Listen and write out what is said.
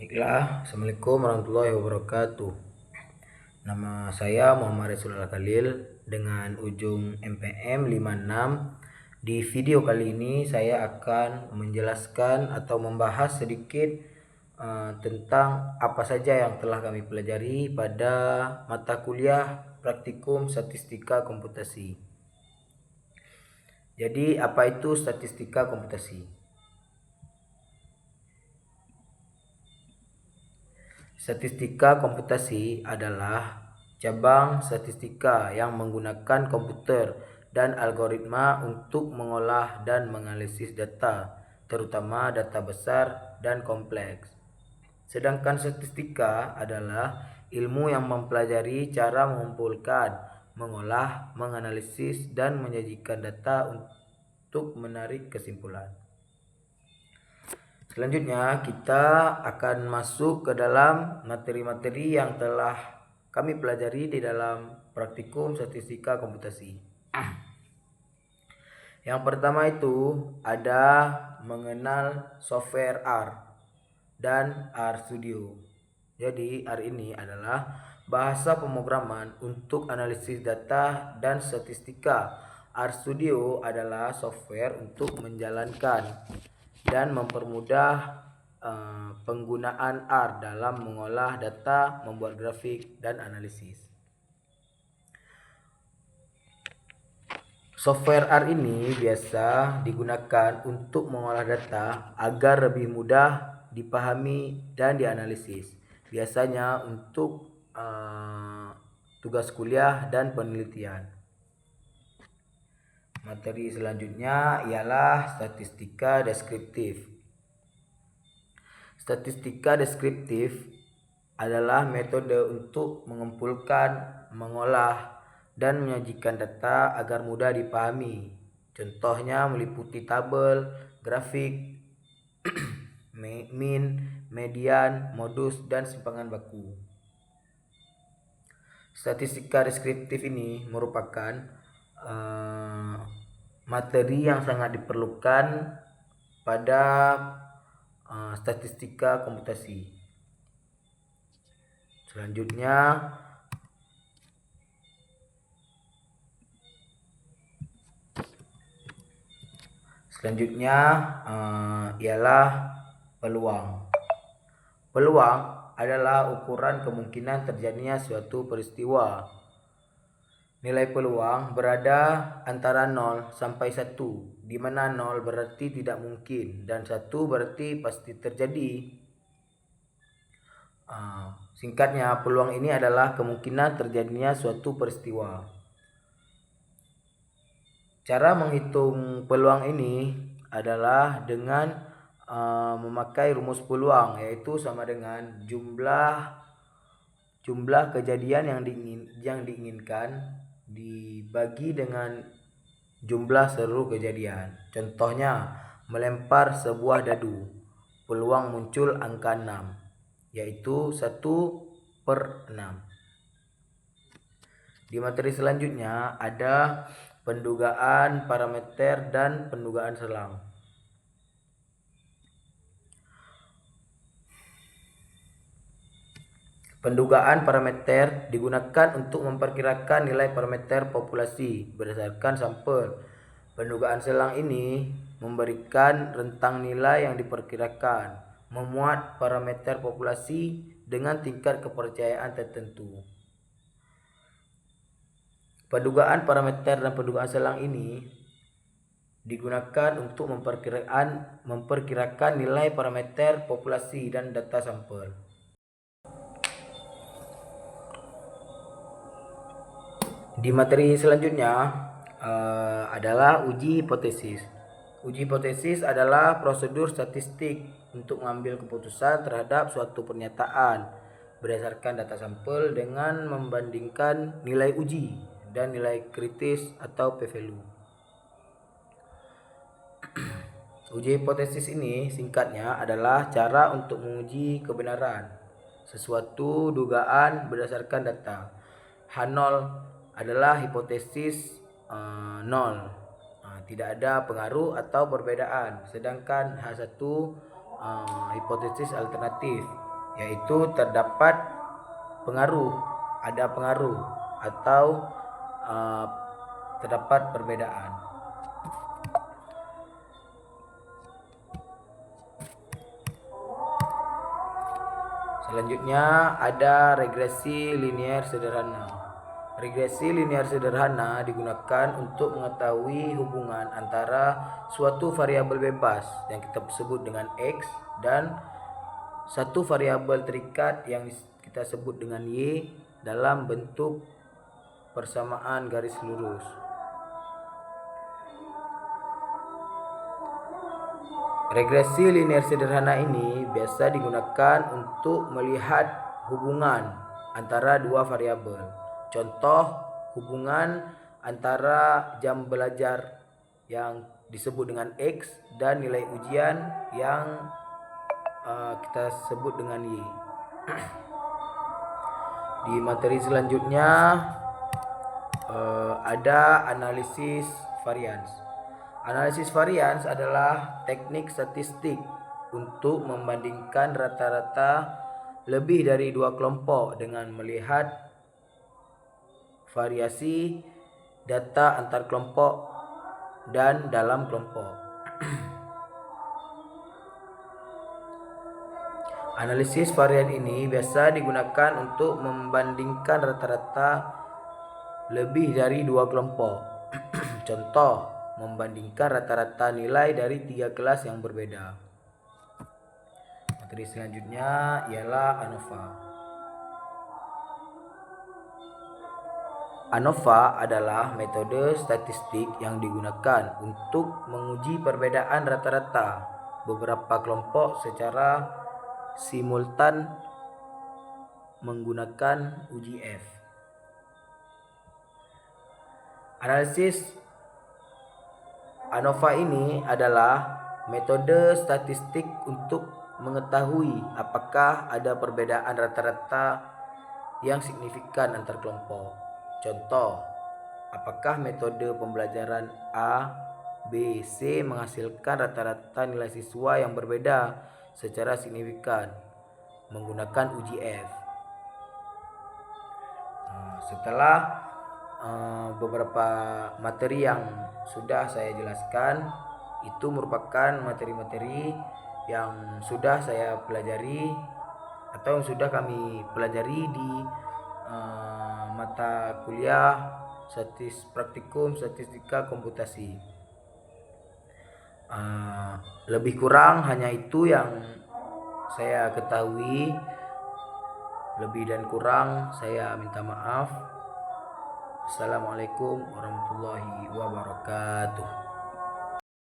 Baiklah, Assalamualaikum warahmatullahi wabarakatuh. Nama saya Muhammad Rasulullah Khalil dengan ujung MPM 56. Di video kali ini saya akan menjelaskan atau membahas sedikit tentang apa saja yang telah kami pelajari pada mata kuliah praktikum statistika komputasi. Jadi, apa itu statistika komputasi? Statistika komputasi adalah cabang statistika yang menggunakan komputer dan algoritma untuk mengolah dan menganalisis data, terutama data besar dan kompleks. Sedangkan statistika adalah ilmu yang mempelajari cara mengumpulkan, mengolah, menganalisis, dan menyajikan data untuk menarik kesimpulan. Selanjutnya kita akan masuk ke dalam materi-materi yang telah kami pelajari di dalam praktikum statistika komputasi. Yang pertama itu ada mengenal software R dan RStudio. Jadi R ini adalah bahasa pemrograman untuk analisis data dan statistika. RStudio adalah software untuk menjalankan dan mempermudah penggunaan R dalam mengolah data, membuat grafik, dan analisis. Software R ini biasa digunakan untuk mengolah data agar lebih mudah dipahami dan dianalisis. Biasanya untuk tugas kuliah dan penelitian. Materi selanjutnya ialah statistika deskriptif. Statistika deskriptif adalah metode untuk mengumpulkan, mengolah, dan menyajikan data agar mudah dipahami. Contohnya meliputi tabel, grafik, mean, median, modus, dan simpangan baku. Statistika deskriptif ini merupakan materi yang sangat diperlukan pada statistika komputasi. Selanjutnya ialah peluang. Peluang adalah ukuran kemungkinan terjadinya suatu peristiwa. Nilai peluang berada antara 0 sampai 1, di mana 0 berarti tidak mungkin dan 1 berarti pasti terjadi. Singkatnya, peluang ini adalah kemungkinan terjadinya suatu peristiwa. Cara menghitung peluang ini adalah dengan memakai rumus peluang, yaitu sama dengan jumlah kejadian yang diinginkan dibagi dengan jumlah seluruh kejadian. Contohnya, melempar sebuah dadu, peluang muncul angka 6, yaitu 1/6. Di materi selanjutnya ada pendugaan parameter dan pendugaan selang. Pendugaan parameter digunakan untuk memperkirakan nilai parameter populasi berdasarkan sampel. Pendugaan selang ini memberikan rentang nilai yang diperkirakan, memuat parameter populasi dengan tingkat kepercayaan tertentu. Pendugaan parameter dan pendugaan selang ini digunakan untuk memperkirakan nilai parameter populasi dan data sampel. Di materi selanjutnya adalah uji hipotesis. Uji hipotesis adalah prosedur statistik untuk mengambil keputusan terhadap suatu pernyataan berdasarkan data sampel dengan membandingkan nilai uji dan nilai kritis atau p-value. Uji hipotesis ini singkatnya adalah cara untuk menguji kebenaran sesuatu dugaan berdasarkan data. H0 adalah hipotesis 0, tidak ada pengaruh atau perbedaan, sedangkan H1 hipotesis alternatif, yaitu terdapat pengaruh, ada pengaruh atau terdapat perbedaan. Selanjutnya ada regresi linear sederhana. Regresi linear sederhana digunakan untuk mengetahui hubungan antara suatu variabel bebas yang kita sebut dengan X dan satu variabel terikat yang kita sebut dengan Y dalam bentuk persamaan garis lurus. Regresi linear sederhana ini biasa digunakan untuk melihat hubungan antara dua variabel. Contoh, hubungan antara jam belajar yang disebut dengan X dan nilai ujian yang kita sebut dengan Y. Di materi selanjutnya ada analisis varians. Analisis varians adalah teknik statistik untuk membandingkan rata-rata lebih dari dua kelompok dengan melihat variasi data antar kelompok dan dalam kelompok. Analisis varian ini biasa digunakan untuk membandingkan rata-rata lebih dari dua kelompok. Contoh, membandingkan rata-rata nilai dari 3 kelas yang berbeda. Materi selanjutnya ialah ANOVA. ANOVA adalah metode statistik yang digunakan untuk menguji perbedaan rata-rata beberapa kelompok secara simultan menggunakan uji F. Analisis ANOVA ini adalah metode statistik untuk mengetahui apakah ada perbedaan rata-rata yang signifikan antar kelompok. Contoh, apakah metode pembelajaran A, B, C menghasilkan rata-rata nilai siswa yang berbeda secara signifikan menggunakan uji F. Setelah beberapa materi yang sudah saya jelaskan, itu merupakan materi-materi yang sudah saya pelajari atau yang sudah kami pelajari di mata kuliah praktikum statistika komputasi. Lebih kurang hanya itu yang saya ketahui. Lebih dan kurang saya minta maaf. Assalamualaikum warahmatullahi wabarakatuh.